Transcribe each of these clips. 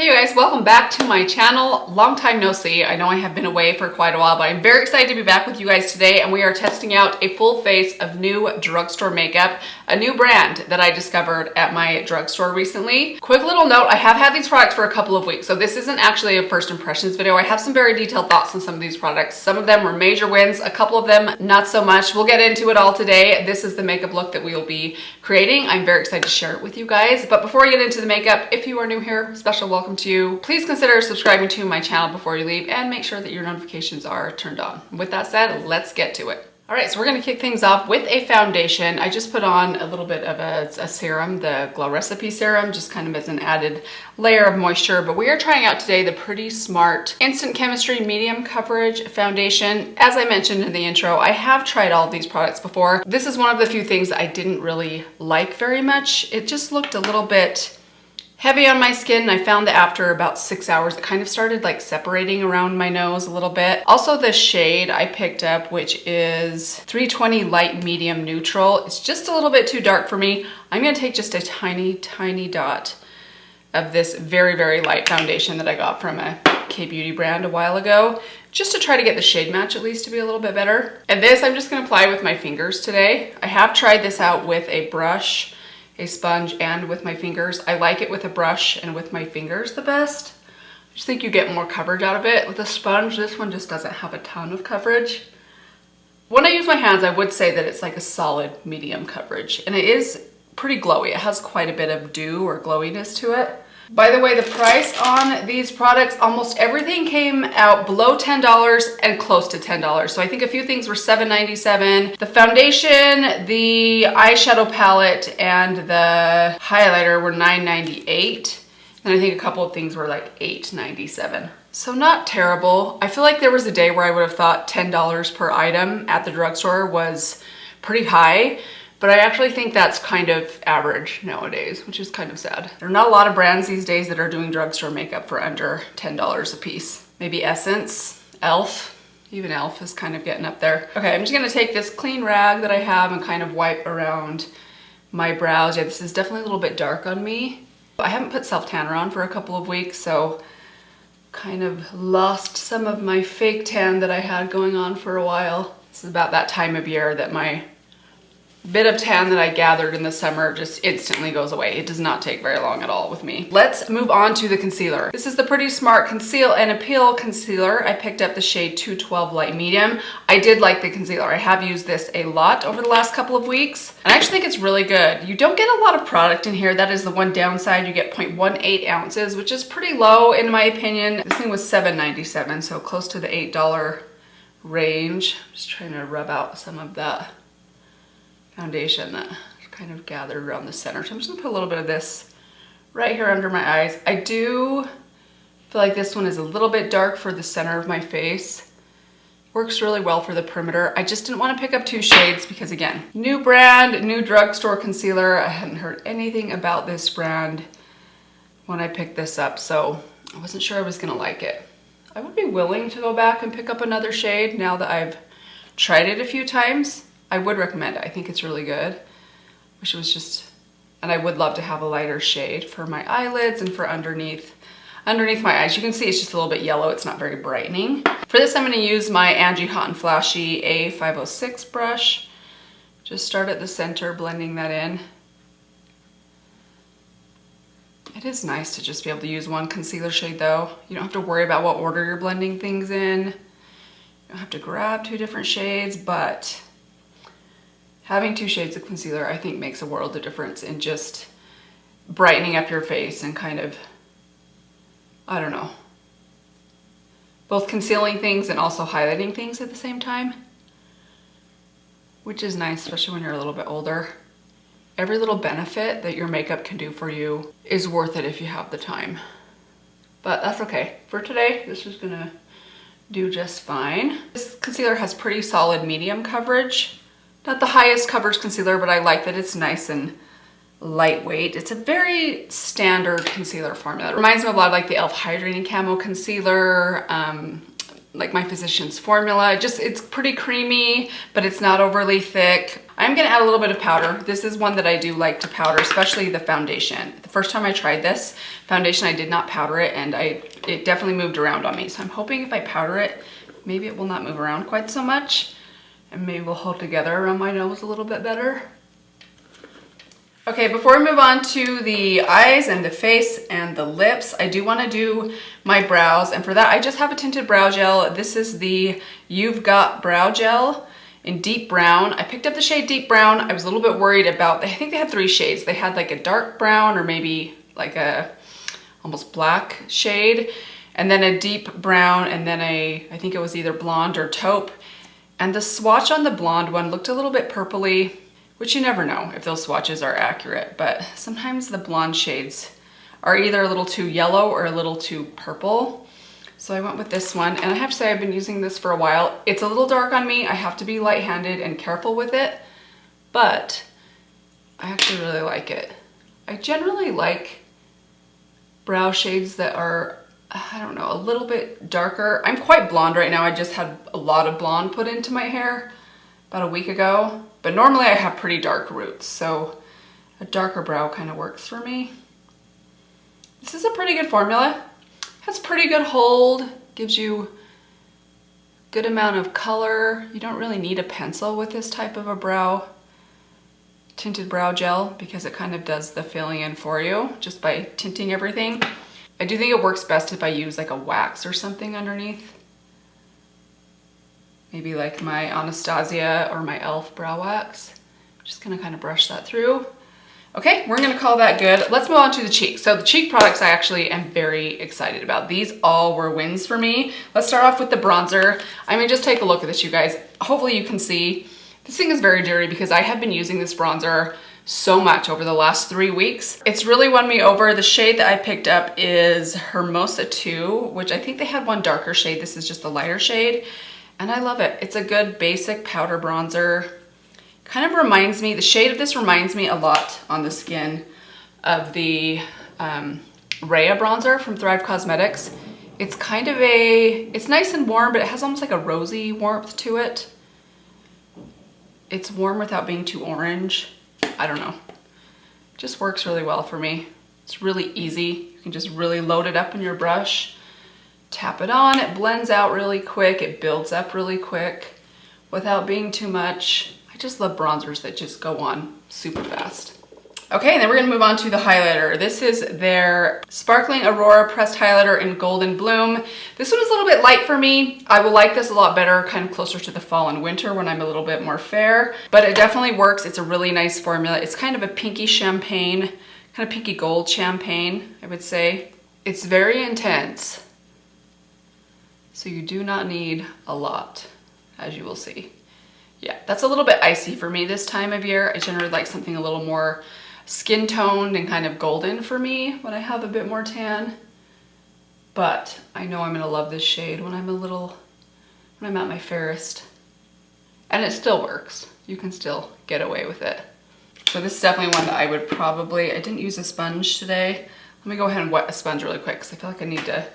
Hey you guys, welcome back to my channel. Long time no see. I know I have been away for quite a while, but I'm very excited to be back with you guys today, and we are testing out a full face of new drugstore makeup, a new brand that I discovered at my drugstore recently. Quick little note, I have had these products for a couple of weeks, so this isn't actually a first impressions video. I have some very detailed thoughts on some of these products. Some of them were major wins, a couple of them not so much. We'll get into it all today. This is the makeup look that we will be creating. I'm very excited to share it with you guys, but before we get into the makeup, if you are new here, special welcome to you. Please consider subscribing to my channel before you leave and make sure that your notifications are turned on. With that said, let's get to it. All right, so we're gonna kick things off with a foundation. I just put on a little bit of a serum, the Glow Recipe Serum, just kind of as an added layer of moisture. But we are trying out today the Pretty Smart Instant Chemistry Medium Coverage Foundation. As I mentioned in the intro, I have tried all of these products before. This is one of the few things that I didn't really like very much. It just looked a little bit heavy on my skin. I found that after about 6 hours, it kind of started like separating around my nose a little bit. Also, the shade I picked up, which is 320 Light Medium Neutral. It's just a little bit too dark for me. I'm gonna take just a tiny dot of this very light foundation that I got from a K-beauty brand a while ago, just to try to get the shade match at least to be a little bit better. And this I'm just gonna apply with my fingers today. I have tried this out with a brush, a sponge, and with my fingers. I like it with a brush and with my fingers the best. I just think you get more coverage out of it. With a sponge, this one just doesn't have a ton of coverage. When I use my hands, I would say that it's like a solid medium coverage, and it is pretty glowy. It has quite a bit of dew or glowiness to it. By the way, the price on these products, almost everything came out below $10 and close to $10. So I think a few things were $7.97. The foundation, the eyeshadow palette, and the highlighter were $9.98. And I think a couple of things were like $8.97. So not terrible. I feel like there was a day where I would have thought $10 per item at the drugstore was pretty high. But I actually think that's kind of average nowadays, which is kind of sad. There are not a lot of brands these days that are doing drugstore makeup for under $10 a piece. Maybe Essence, e.l.f. Even e.l.f. is kind of getting up there. Okay, I'm just gonna take this clean rag that I have and kind of wipe around my brows. Yeah, this is definitely a little bit dark on me. I haven't put self-tanner on for a couple of weeks, so kind of lost some of my fake tan that I had going on for a while. This is about that time of year that my bit of tan that I gathered in the summer just instantly goes away. It does not take very long at all with me. Let's move on to the concealer. This is the Pretty Smart Conceal and Appeal Concealer. I picked up the shade 212 Light Medium. I did like the concealer. I have used this a lot over the last couple of weeks, and I actually think it's really good. You don't get a lot of product in here. That is the one downside. You get 0.18 ounces, which is pretty low in my opinion. This thing was $7.97, so close to the $8 range. I'm just trying to rub out some of that foundation that kind of gathered around the center. So I'm just gonna put a little bit of this right here under my eyes. I do feel like this one is a little bit dark for the center of my face. Works really well for the perimeter. I just didn't want to pick up two shades because, again, new brand, new drugstore concealer. I hadn't heard anything about this brand when I picked this up, so I wasn't sure I was gonna like it. I would be willing to go back and pick up another shade now that I've tried it a few times. I would recommend it. I think it's really good. Wish it was just, and I would love to have a lighter shade for my eyelids and for underneath my eyes. You can see it's just a little bit yellow. It's not very brightening. For this, I'm going to use my Angie Hot and Flashy A506 brush. Just start at the center, blending that in. It is nice to just be able to use one concealer shade though. You don't have to worry about what order you're blending things in. You don't have to grab two different shades, but having two shades of concealer, I think, makes a world of difference in just brightening up your face and kind of, I don't know, both concealing things and also highlighting things at the same time, which is nice, especially when you're a little bit older. Every little benefit that your makeup can do for you is worth it if you have the time. But that's okay. For today, this is gonna do just fine. This concealer has pretty solid medium coverage. Not the highest coverage concealer, but I like that it's nice and lightweight. It's a very standard concealer formula. It reminds me of a lot of like the e.l.f. Hydrating Camo Concealer, like my physician's formula. It's pretty creamy, but it's not overly thick. I'm gonna add a little bit of powder. This is one that I do like to powder, especially the foundation. The first time I tried this foundation, I did not powder it, and it definitely moved around on me. So I'm hoping if I powder it, maybe it will not move around quite so much, and maybe we'll hold together around my nose a little bit better. Okay, before we move on to the eyes and the face and the lips, I do want to do my brows, and for that I just have a tinted brow gel. This is the You've Got Brow Gel in Deep Brown. I picked up the shade Deep Brown. I was a little bit worried about, I think they had 3 shades. They had like a dark brown or maybe like a almost black shade, and then a deep brown, and then I think it was either blonde or taupe. And the swatch on the blonde one looked a little bit purpley, which you never know if those swatches are accurate, but sometimes the blonde shades are either a little too yellow or a little too purple. So I went with this one, and I have to say I've been using this for a while. It's a little dark on me. I have to be light-handed and careful with it, but I actually really like it. I generally like brow shades that are, I don't know, a little bit darker. I'm quite blonde right now. I just had a lot of blonde put into my hair about a week ago. But normally I have pretty dark roots, so a darker brow kind of works for me. This is a pretty good formula. Has pretty good hold, gives you a good amount of color. You don't really need a pencil with this type of a tinted brow gel, because it kind of does the filling in for you just by tinting everything. I do think it works best if I use like a wax or something underneath. Maybe like my Anastasia or my e.l.f. brow wax. Just gonna kind of brush that through. Okay, we're gonna call that good. Let's move on to the cheeks. So the cheek products I actually am very excited about. These all were wins for me. Let's start off with the bronzer. I mean, just take a look at this, you guys. Hopefully you can see. This thing is very dirty because I have been using this bronzer so much over the last 3 weeks. It's really won me over. The shade that I picked up is Hermosa 2, which I think they had one darker shade. This is just a lighter shade. And I love it. It's a good basic powder bronzer. Kind of reminds me, the shade of this reminds me a lot on the skin of the Rhea bronzer from Thrive Cosmetics. It's kind of it's nice and warm, but it has almost like a rosy warmth to it. It's warm without being too orange. I don't know. It just works really well for me. It's really easy. You can just really load it up in your brush. Tap it on, it blends out really quick, it builds up really quick without being too much. I just love bronzers that just go on super fast. Okay, and then we're gonna move on to the highlighter. This is their Sparkling Aurora Pressed Highlighter in Golden Bloom. This one is a little bit light for me. I will like this a lot better kind of closer to the fall and winter when I'm a little bit more fair, but it definitely works. It's a really nice formula. It's kind of a pinky champagne, kind of pinky gold champagne, I would say. It's very intense. So you do not need a lot, as you will see. Yeah, that's a little bit icy for me this time of year. I generally like something a little more skin toned and kind of golden for me when I have a bit more tan. But I know I'm gonna love this shade when I'm at my fairest. And it still works. You can still get away with it. So this is definitely one that I would probably, I didn't use a sponge today. Let me go ahead and wet a sponge really quick because I feel like I need to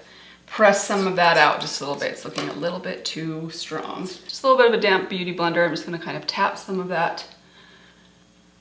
press some of that out just a little bit. It's looking a little bit too strong. Just a little bit of a damp beauty blender. I'm just gonna kind of tap some of that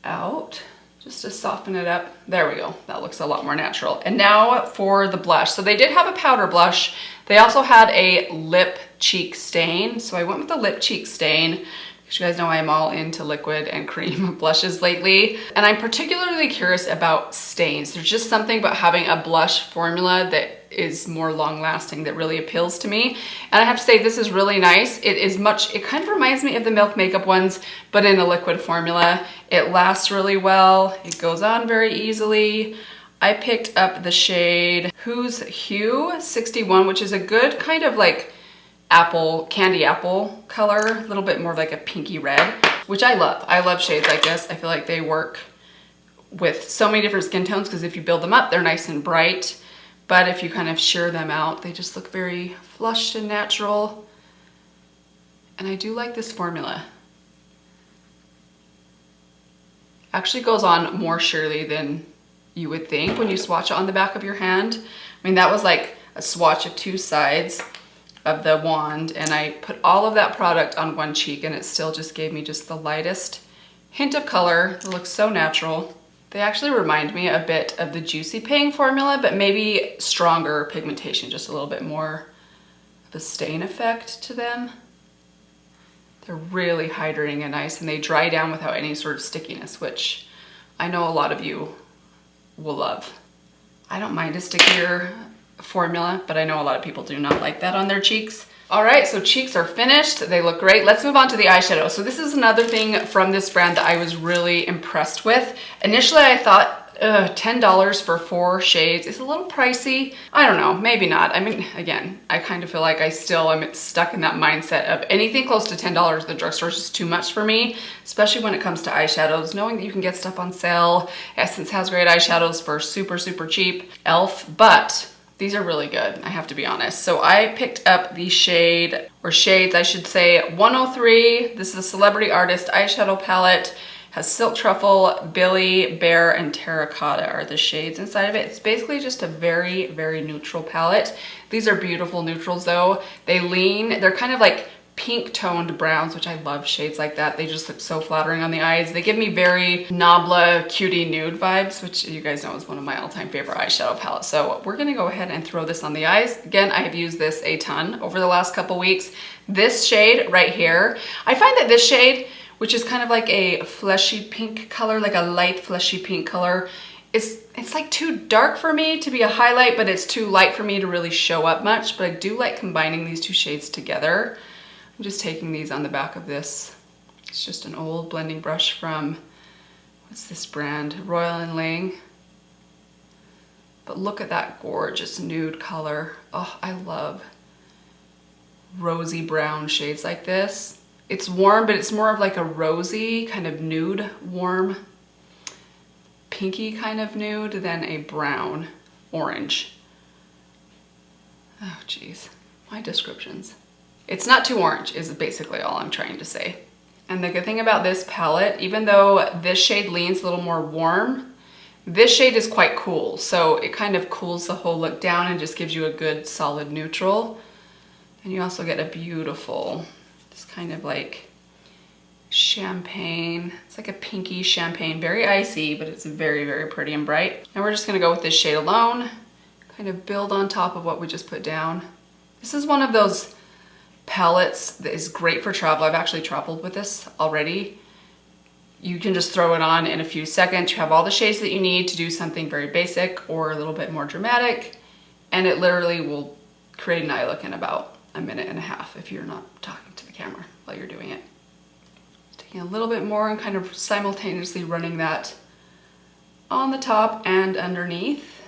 out just to soften it up. There we go. That looks a lot more natural. And now for the blush. So they did have a powder blush. They also had a lip cheek stain. So I went with the lip cheek stain. Because you guys know I'm all into liquid and cream blushes lately. And I'm particularly curious about stains. There's just something about having a blush formula that is more long lasting that really appeals to me. And I have to say this is really nice. It kind of reminds me of the Milk Makeup ones, but in a liquid formula. It lasts really well. It goes on very easily. I picked up the shade Who's Hue 61, which is a good kind of like candy apple color, a little bit more like a pinky red, which I love. I love shades like this. I feel like they work with so many different skin tones because if you build them up, they're nice and bright. But if you kind of sheer them out, they just look very flushed and natural. And I do like this formula. Actually goes on more sheerly than you would think when you swatch it on the back of your hand. I mean, that was like a swatch of 2 sides. of the wand, and I put all of that product on one cheek, and it still just gave me just the lightest hint of color. It looks so natural. They actually remind me a bit of the Juicy Pink formula, but maybe stronger pigmentation, just a little bit more of a stain effect to them. They're really hydrating and nice, and they dry down without any sort of stickiness, which I know a lot of you will love. I don't mind a stickier formula, but I know a lot of people do not like that on their cheeks. All right, so cheeks are finished. They look great. Let's move on to the eyeshadow. So this is another thing from this brand that I was really impressed with. Initially, I thought $10 for 4 shades is a little pricey. I don't know, maybe not. I mean, again, I kind of feel like I still am stuck in that mindset of anything close to $10 at the drugstore is just too much for me, especially when it comes to eyeshadows. Knowing that you can get stuff on sale. Essence has great eyeshadows for super, super cheap. Elf, but these are really good, I have to be honest. So I picked up the shade, or shades I should say, 103. This is a Celebrity Artist eyeshadow palette. Has Silk Truffle, Billy, Bear, and Terracotta are the shades inside of it. It's basically just a very, very neutral palette. These are beautiful neutrals though. They're kind of like pink toned browns, which I love shades like that. They just look so flattering on the eyes. They give me very Nabla Cutie Nude vibes, which you guys know is one of my all-time favorite eyeshadow palettes. So we're gonna go ahead and throw this on the eyes. Again, I have used this a ton over the last couple weeks. This shade right here, I find that this shade, which is kind of like a fleshy pink color, like a light fleshy pink color, it's like too dark for me to be a highlight, but it's too light for me to really show up much. But I do like combining these two shades together. I'm just taking these on the back of this. It's just an old blending brush from, what's this brand? Royal & Lang. But look at that gorgeous nude color. Oh, I love rosy brown shades like this. It's warm, but it's more of like a rosy kind of nude, warm, pinky kind of nude than a brown orange. Oh geez, my descriptions. It's not too orange is basically all I'm trying to say. And the good thing about this palette, even though this shade leans a little more warm, this shade is quite cool. So it kind of cools the whole look down and just gives you a good solid neutral. And you also get a beautiful, it's kind of like champagne. It's like a pinky champagne, very icy, but it's very, very pretty and bright. Now we're just gonna go with this shade alone, kind of build on top of what we just put down. This is one of those palettes that is great for travel. I've actually traveled with this already. You can just throw it on in a few seconds. You have all the shades that you need to do something very basic or a little bit more dramatic, and it literally will create an eye look in about a minute and a half if you're not talking to the camera while you're doing it. Taking a little bit more and kind of simultaneously running that on the top and underneath.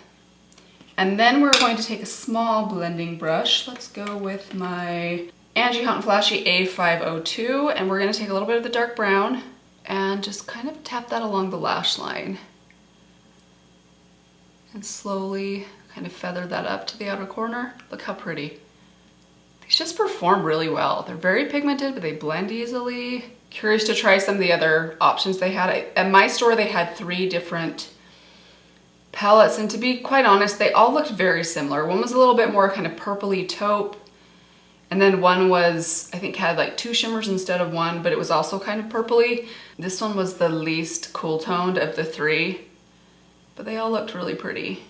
And then we're going to take a small blending brush. Let's go with my Angie Hot and Flashy A502, and we're gonna take a little bit of the dark brown and just kind of tap that along the lash line. And slowly kind of feather that up to the outer corner. Look how pretty. These just perform really well. They're very pigmented, but they blend easily. Curious to try some of the other options they had. At my store, they had 3 different palettes, and to be quite honest, they all looked very similar. One was a little bit more kind of purpley taupe, and then one was, I think, had like 2 shimmers instead of 1, but it was also kind of purpley. This one was the least cool toned of the 3, but they all looked really pretty.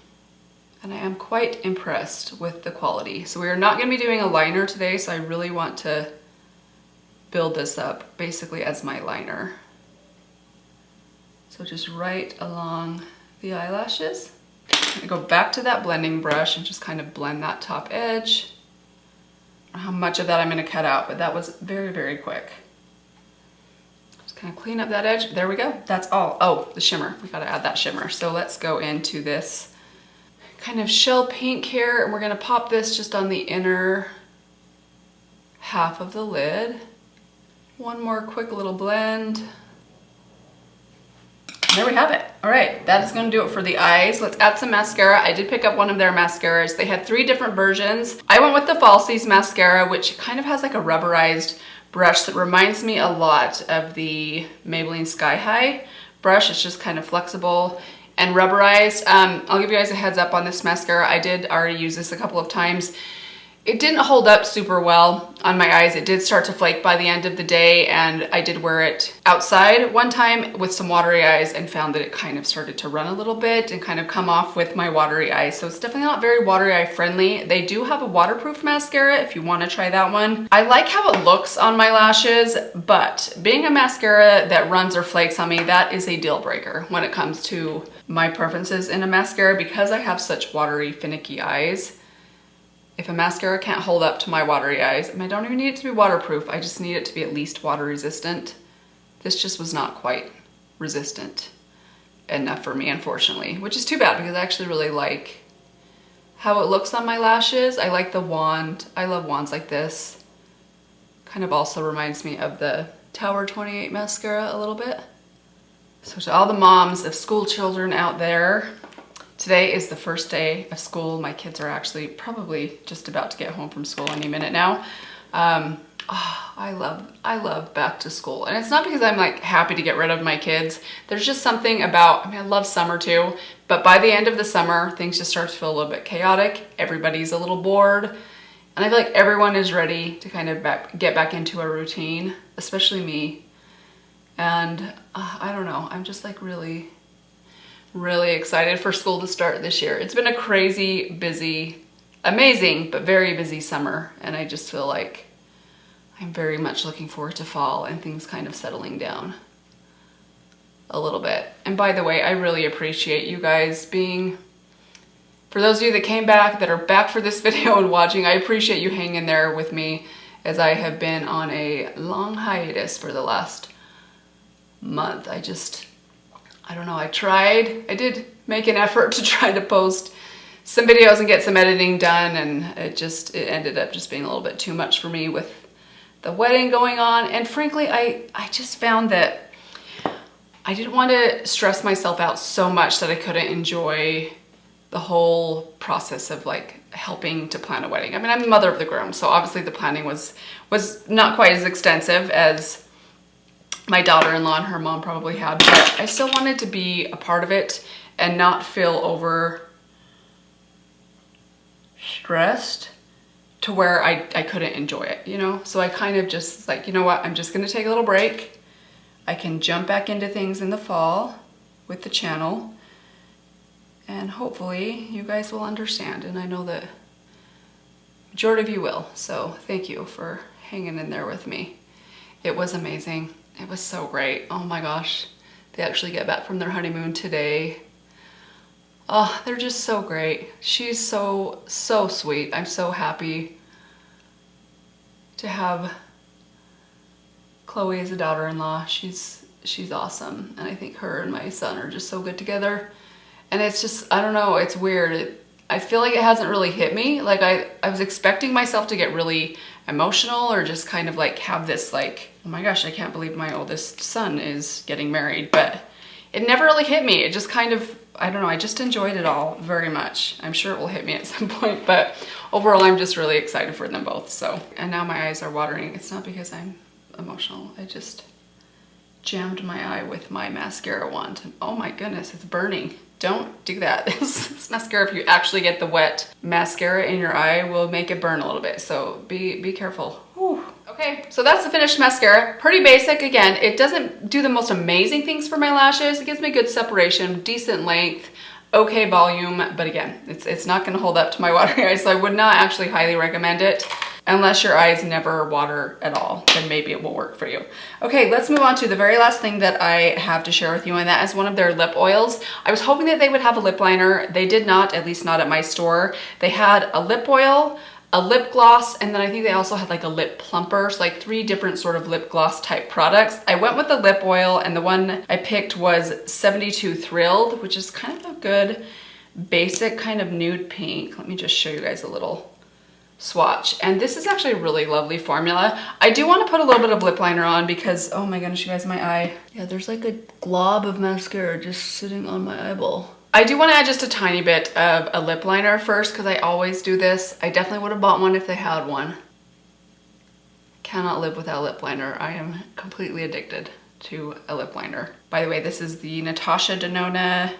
And I am quite impressed with the quality. So we are not gonna be doing a liner today, so I really want to build this up basically as my liner. So just right along the eyelashes. I'm gonna go back to that blending brush and just kind of blend that top edge. I don't know how much of that I'm gonna cut out, but that was very, very quick. Just kind of clean up that edge. There we go, that's all. Oh, the shimmer, we gotta add that shimmer. So let's go into this kind of shell pink here, and we're gonna pop this just on the inner half of the lid. One more quick little blend. There we have it. All right, that is gonna do it for the eyes. Let's add some mascara. I did pick up one of their mascaras. They had 3 different versions. I went with the Falsies mascara, which kind of has like a rubberized brush that reminds me a lot of the Maybelline Sky High brush. It's just kind of flexible and rubberized. I'll give you guys a heads up on this mascara. I did already use this a couple of times. It didn't hold up super well on my eyes. It did start to flake by the end of the day, and I did wear it outside one time with some watery eyes and found that it kind of started to run a little bit and kind of come off with my watery eyes. So it's definitely not very watery eye friendly. They do have a waterproof mascara if you want to try that one. I like how it looks on my lashes, but being a mascara that runs or flakes on me, that is a deal breaker when it comes to my preferences in a mascara because I have such watery, finicky eyes. If a mascara can't hold up to my watery eyes, and I don't even need it to be waterproof, I just need it to be at least water resistant. This just was not quite resistant enough for me, unfortunately, which is too bad because I actually really like how it looks on my lashes. I like the wand. I love wands like this. Kind of also reminds me of the Tower 28 mascara a little bit. So to all the moms of school children out there, today is the first day of school. My kids are actually probably just about to get home from school any minute now. I love back to school. And it's not because I'm like happy to get rid of my kids. There's just something about, I mean, I love summer too, but by the end of the summer, things just start to feel a little bit chaotic. Everybody's a little bored. And I feel like everyone is ready to kind of get back into a routine, especially me. And I don't know, I'm just like really excited for school to start this year. It's been a crazy, busy, amazing, but very busy summer. And I just feel like I'm very much looking forward to fall and things kind of settling down a little bit. And by the way, I really appreciate you guys being, for those of you that came back, that are back for this video and watching, I appreciate you hanging there with me as I have been on a long hiatus for the last month. I don't know, I did make an effort to try to post some videos and get some editing done, and it ended up just being a little bit too much for me with the wedding going on. And frankly, I just found that I didn't want to stress myself out so much that I couldn't enjoy the whole process of like helping to plan a wedding. I mean, I'm the mother of the groom, so obviously the planning was not quite as extensive as my daughter-in-law and her mom probably had, but I still wanted to be a part of it and not feel over stressed to where I couldn't enjoy it, you know? So I kind of just like, you know what, I'm just gonna take a little break. I can jump back into things in the fall with the channel, and hopefully you guys will understand, and I know that majority of you will, so thank you for hanging in there with me. It was amazing. It was so great. Oh my gosh. They actually get back from their honeymoon today. Oh, they're just so great. She's so sweet. I'm so happy to have Chloe as a daughter-in-law. She's awesome. And I think her and my son are just so good together. And it's just, I don't know, it's weird. I feel like it hasn't really hit me. Like I was expecting myself to get really emotional or just kind of like have this like, oh my gosh, I can't believe my oldest son is getting married, but it never really hit me. It just kind of, I don't know, I just enjoyed it all very much. I'm sure it will hit me at some point, but overall I'm just really excited for them both. So, and now my eyes are watering. It's not because I'm emotional. I just jammed my eye with my mascara wand. And oh my goodness, it's burning. Don't do that. This mascara, if you actually get the wet mascara in your eye, will make it burn a little bit. So be careful. Whew. Okay, so that's the finished mascara. Pretty basic. Again, it doesn't do the most amazing things for my lashes. It gives me good separation, decent length, okay volume, but again, it's not gonna hold up to my watery eyes, so I would not actually highly recommend it. Unless your eyes never water at all, then maybe it will work for you. Okay, let's move on to the very last thing that I have to share with you, and that is one of their lip oils. I was hoping that they would have a lip liner. They did not, at least not at my store. They had a lip oil, a lip gloss, and then I think they also had like a lip plumper, so like 3 different sort of lip gloss type products. I went with the lip oil, and the one I picked was 72 Thrilled, which is kind of a good basic kind of nude pink. Let me just show you guys a little swatch. And this is actually a really lovely formula. I do want to put a little bit of lip liner on because, oh my goodness, you guys, my eye. Yeah, there's like a glob of mascara just sitting on my eyeball. I do want to add just a tiny bit of a lip liner first because I always do this. I definitely would have bought one if they had one. Cannot live without lip liner. I am completely addicted to a lip liner. By the way, this is the Natasha Denona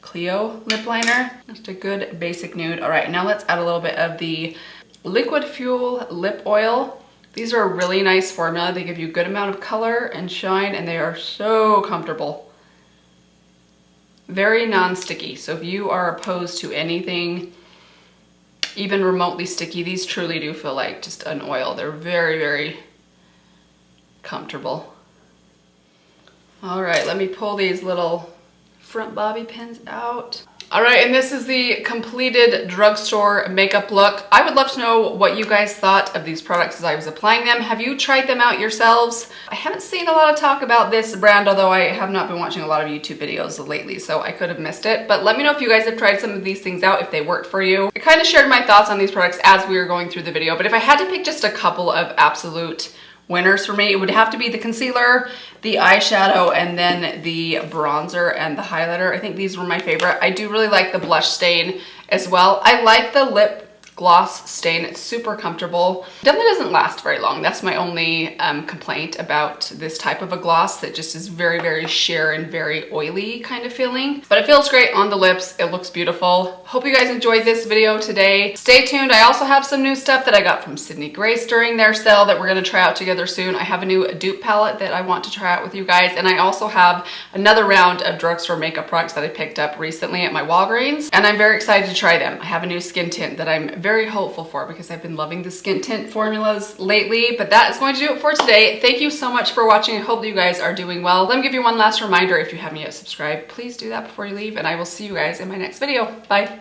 Clio lip liner. Just a good basic nude. All right, now let's add a little bit of the Liquid Fuel Lip Oil. These are a really nice formula. They give you a good amount of color and shine, and they are so comfortable. Very non-sticky. So if you are opposed to anything even remotely sticky, these truly do feel like just an oil. They're very, very comfortable. All right, let me pull these little front bobby pins out. All right, and this is the completed drugstore makeup look. I would love to know what you guys thought of these products as I was applying them. Have you tried them out yourselves? I haven't seen a lot of talk about this brand, although I have not been watching a lot of YouTube videos lately, so I could have missed it. But let me know if you guys have tried some of these things out, if they worked for you. I kind of shared my thoughts on these products as we were going through the video, but if I had to pick just a couple of absolute winners for me, it would have to be the concealer, the eyeshadow, and then the bronzer and the highlighter. I think these were my favorite. I do really like the blush stain as well. I like the lip gloss stain. It's super comfortable. Definitely doesn't last very long. That's my only complaint about this type of a gloss, that just is very, very sheer and very oily kind of feeling. But it feels great on the lips. It looks beautiful. Hope you guys enjoyed this video today. Stay tuned. I also have some new stuff that I got from Sydney Grace during their sale that we're going to try out together soon. I have a new dupe palette that I want to try out with you guys. And I also have another round of drugstore makeup products that I picked up recently at my Walgreens. And I'm very excited to try them. I have a new skin tint that I'm very hopeful for because I've been loving the skin tint formulas lately. But that is going to do it for today. Thank you so much for watching. I hope that you guys are doing well. Let me give you one last reminder. If you haven't yet subscribed, please do that before you leave, and I will see you guys in my next video. Bye.